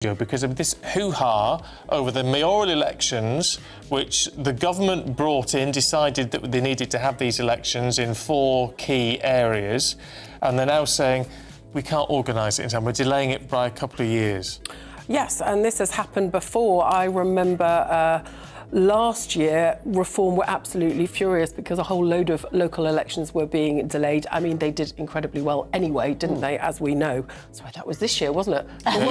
Because of this hoo-ha over the mayoral elections, which the government brought in, decided that they needed to have these elections in 4 key areas, and they're now saying we can't organise it in time. We're delaying it by a couple of years. Yes, and this has happened before. I remember last year, Reform were absolutely furious because a whole load of local elections were being delayed. I mean, they did incredibly well anyway, didn't they, as we know? Sorry, that was this year, wasn't it? The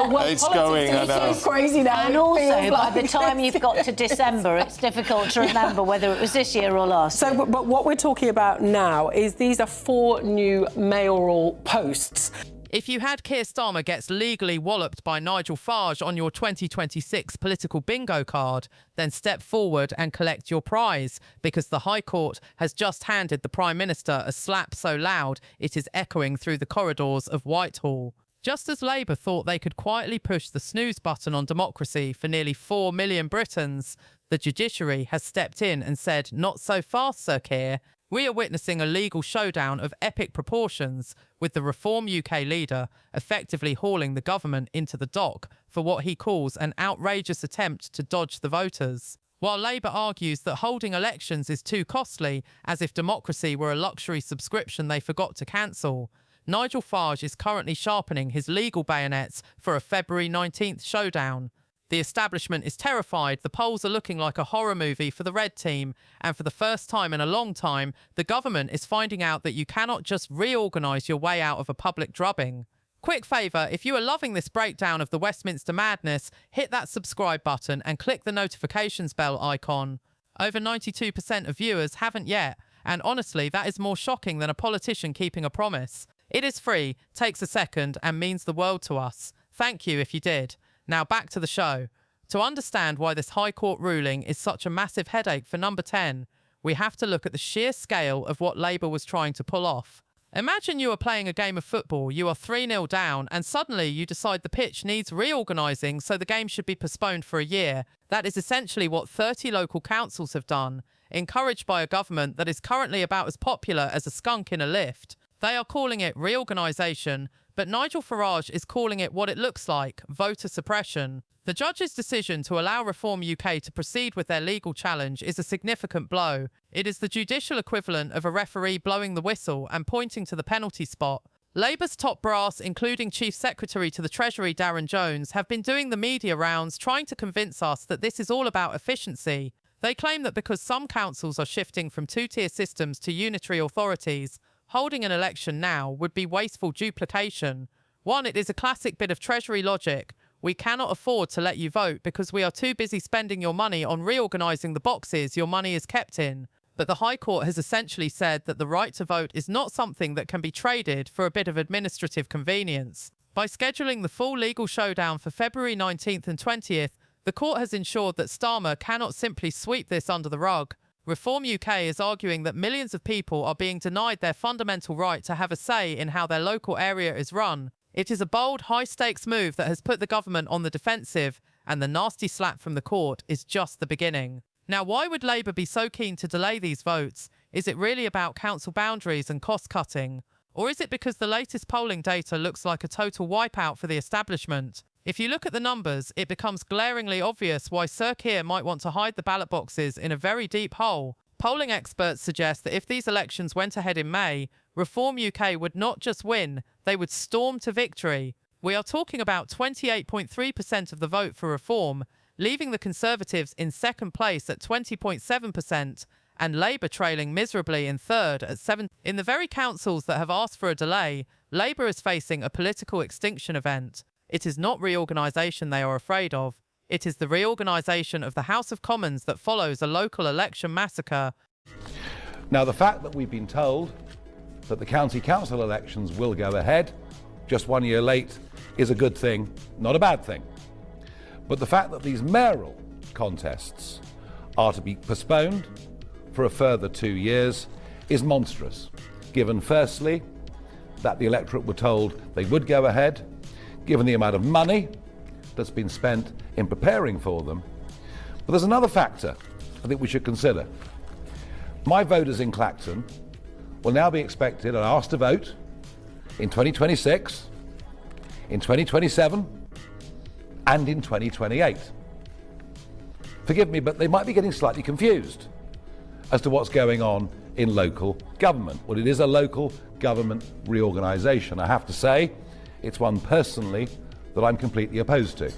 world It's politics going, is so crazy now. And also, by the time you've got to December, it's difficult to remember whether it was this year or last year. But what we're talking about now is these are 4 new mayoral posts. If you had Keir Starmer gets legally walloped by Nigel Farage on your 2026 political bingo card, then step forward and collect your prize, because the High Court has just handed the Prime Minister a slap so loud it is echoing through the corridors of Whitehall. Just as Labour thought they could quietly push the snooze button on democracy for nearly 4 million Britons, the judiciary has stepped in and said, "Not so fast, Sir Keir." We are witnessing a legal showdown of epic proportions, with the Reform UK leader effectively hauling the government into the dock for what he calls an outrageous attempt to dodge the voters. While Labour argues that holding elections is too costly, as if democracy were a luxury subscription they forgot to cancel, Nigel Farage is currently sharpening his legal bayonets for a February 19th showdown. The establishment is terrified. The polls are looking like a horror movie for the Red Team, and for the first time in a long time, the government is finding out that you cannot just reorganise your way out of a public drubbing. Quick favour, if you are loving this breakdown of the Westminster madness, hit that subscribe button and click the notifications bell icon. Over 92% of viewers haven't yet, and honestly, that is more shocking than a politician keeping a promise. It is free, takes a second, and means the world to us. Thank you if you did. Now back to the show. To understand why this High Court ruling is such a massive headache for Number 10, we have to look at the sheer scale of what Labour was trying to pull off. Imagine you are playing a game of football, you are 3-0 down, and suddenly you decide the pitch needs reorganising, so the game should be postponed for a year. That is essentially what 30 local councils have done, encouraged by a government that is currently about as popular as a skunk in a lift. They are calling it reorganisation, but Nigel Farage is calling it what it looks like, voter suppression. The judge's decision to allow Reform UK to proceed with their legal challenge is a significant blow. It is the judicial equivalent of a referee blowing the whistle and pointing to the penalty spot. Labour's top brass, including Chief Secretary to the Treasury Darren Jones, have been doing the media rounds trying to convince us that this is all about efficiency. They claim that because some councils are shifting from 2-tier systems to unitary authorities, holding an election now would be wasteful duplication. One, it is a classic bit of Treasury logic. We cannot afford to let you vote because we are too busy spending your money on reorganising the boxes your money is kept in. But the High Court has essentially said that the right to vote is not something that can be traded for a bit of administrative convenience. By scheduling the full legal showdown for February 19th and 20th, the court has ensured that Starmer cannot simply sweep this under the rug. Reform UK is arguing that millions of people are being denied their fundamental right to have a say in how their local area is run. It is a bold, high-stakes move that has put the government on the defensive, and the nasty slap from the court is just the beginning. Now, why would Labour be so keen to delay these votes? Is it really about council boundaries and cost-cutting? Or is it because the latest polling data looks like a total wipeout for the establishment? If you look at the numbers, it becomes glaringly obvious why Sir Keir might want to hide the ballot boxes in a very deep hole. Polling experts suggest that if these elections went ahead in May, Reform UK would not just win, they would storm to victory. We are talking about 28.3% of the vote for Reform, leaving the Conservatives in second place at 20.7%, and Labour trailing miserably in third at 7%. In the very councils that have asked for a delay, Labour is facing a political extinction event. It is not reorganisation they are afraid of. It is the reorganisation of the House of Commons that follows a local election massacre. Now, the fact that we've been told that the county council elections will go ahead just 1 year late is a good thing, not a bad thing. But the fact that these mayoral contests are to be postponed for a further 2 years is monstrous, given firstly that the electorate were told they would go ahead, given the amount of money that's been spent in preparing for them. But there's another factor I think we should consider. My voters in Clacton will now be expected and asked to vote in 2026, in 2027, and in 2028. Forgive me, but they might be getting slightly confused as to what's going on in local government. Well, it is a local government reorganisation. I have to say, it's one personally that I'm completely opposed to.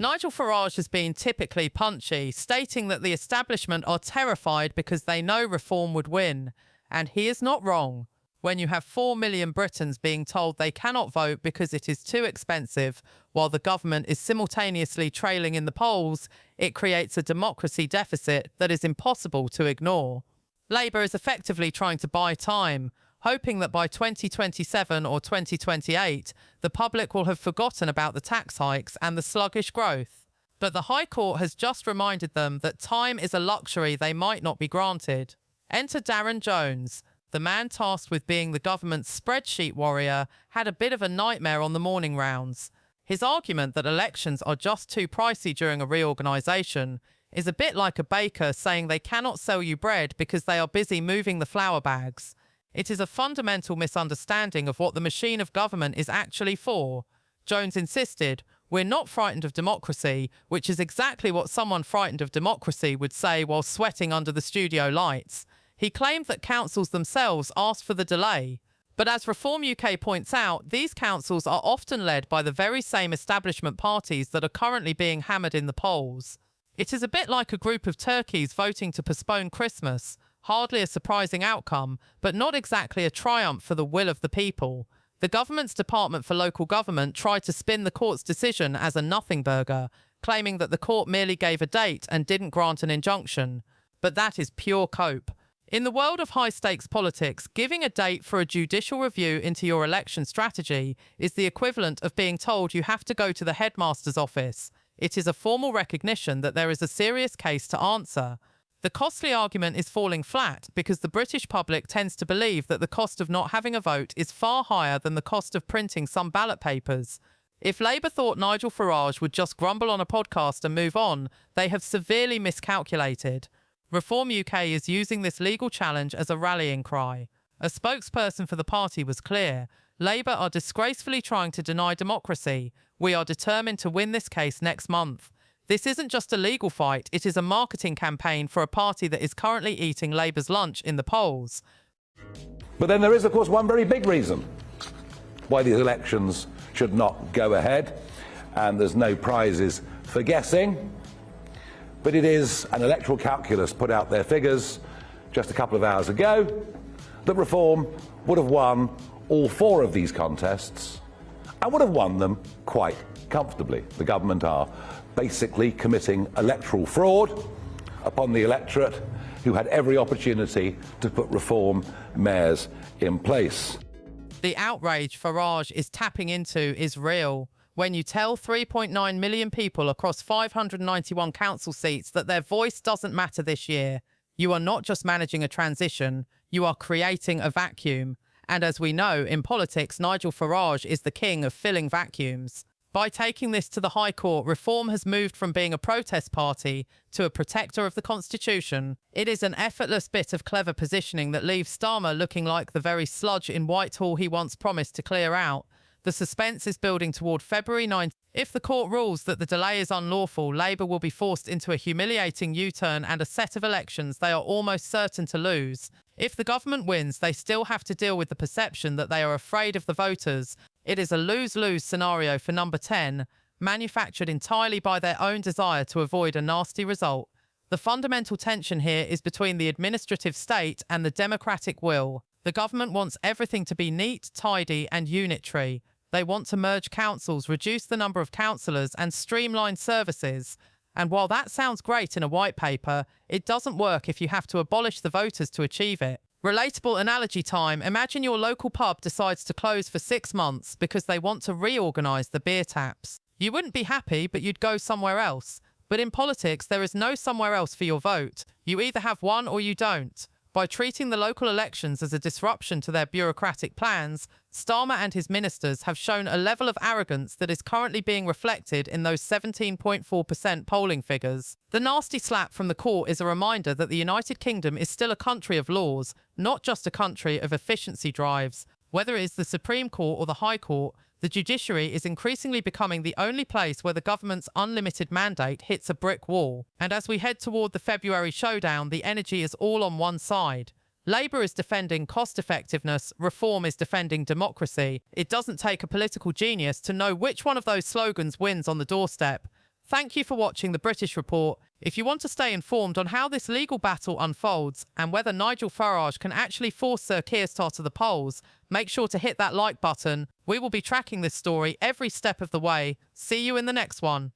Nigel Farage has been typically punchy, stating that the establishment are terrified because they know reform would win. And he is not wrong. When you have 4 million Britons being told they cannot vote because it is too expensive, while the government is simultaneously trailing in the polls, it creates a democracy deficit that is impossible to ignore. Labour is effectively trying to buy time, hoping that by 2027 or 2028, the public will have forgotten about the tax hikes and the sluggish growth. But the High Court has just reminded them that time is a luxury they might not be granted. Enter Darren Jones. The man tasked with being the government's spreadsheet warrior had a bit of a nightmare on the morning rounds. His argument that elections are just too pricey during a reorganisation is a bit like a baker saying they cannot sell you bread because they are busy moving the flour bags. It is a fundamental misunderstanding of what the machine of government is actually for. Jones insisted, "We're not frightened of democracy," which is exactly what someone frightened of democracy would say while sweating under the studio lights. He claimed that councils themselves asked for the delay. But as Reform UK points out, these councils are often led by the very same establishment parties that are currently being hammered in the polls. It is a bit like a group of turkeys voting to postpone Christmas. Hardly a surprising outcome, but not exactly a triumph for the will of the people. The government's Department for Local Government tried to spin the court's decision as a nothing burger, claiming that the court merely gave a date and didn't grant an injunction. But that is pure cope. In the world of high-stakes politics, giving a date for a judicial review into your election strategy is the equivalent of being told you have to go to the headmaster's office. It is a formal recognition that there is a serious case to answer. The costly argument is falling flat because the British public tends to believe that the cost of not having a vote is far higher than the cost of printing some ballot papers. If Labour thought Nigel Farage would just grumble on a podcast and move on, they have severely miscalculated. Reform UK is using this legal challenge as a rallying cry. A spokesperson for the party was clear. Labour are disgracefully trying to deny democracy. We are determined to win this case next month. This isn't just a legal fight, it is a marketing campaign for a party that is currently eating Labour's lunch in the polls. But then there is, of course, one very big reason why these elections should not go ahead, and there's no prizes for guessing. But it is an electoral calculus put out their figures just a couple of hours ago that Reform would have won all 4 of these contests and would have won them quite comfortably. The government are basically committing electoral fraud upon the electorate who had every opportunity to put Reform mayors in place. The outrage Farage is tapping into is real. When you tell 3.9 million people across 591 council seats that their voice doesn't matter this year, you are not just managing a transition, you are creating a vacuum. And as we know, in politics, Nigel Farage is the king of filling vacuums. By taking this to the High Court, Reform has moved from being a protest party to a protector of the Constitution. It is an effortless bit of clever positioning that leaves Starmer looking like the very sludge in Whitehall he once promised to clear out. The suspense is building toward February 9th. If the court rules that the delay is unlawful, Labour will be forced into a humiliating U-turn and a set of elections they are almost certain to lose. If the government wins, they still have to deal with the perception that they are afraid of the voters. It is a lose-lose scenario for number 10, manufactured entirely by their own desire to avoid a nasty result. The fundamental tension here is between the administrative state and the democratic will. The government wants everything to be neat, tidy and unitary. They want to merge councils, reduce the number of councillors and streamline services. And while that sounds great in a white paper, it doesn't work if you have to abolish the voters to achieve it. Relatable analogy time. Imagine your local pub decides to close for 6 months because they want to reorganise the beer taps. You wouldn't be happy, but you'd go somewhere else. But in politics, there is no somewhere else for your vote. You either have one or you don't. By treating the local elections as a disruption to their bureaucratic plans, Starmer and his ministers have shown a level of arrogance that is currently being reflected in those 17.4% polling figures. The nasty slap from the court is a reminder that the United Kingdom is still a country of laws, not just a country of efficiency drives. Whether it is the Supreme Court or the High Court, The judiciary is increasingly becoming the only place where the government's unlimited mandate hits a brick wall. And as we head toward the February showdown, the energy is all on one side. Labour is defending cost-effectiveness, Reform is defending democracy. It doesn't take a political genius to know which one of those slogans wins on the doorstep. Thank you for watching The British Report. If you want to stay informed on how this legal battle unfolds and whether Nigel Farage can actually force Sir Keir Starmer to the polls, make sure to hit that like button. We will be tracking this story every step of the way. See you in the next one.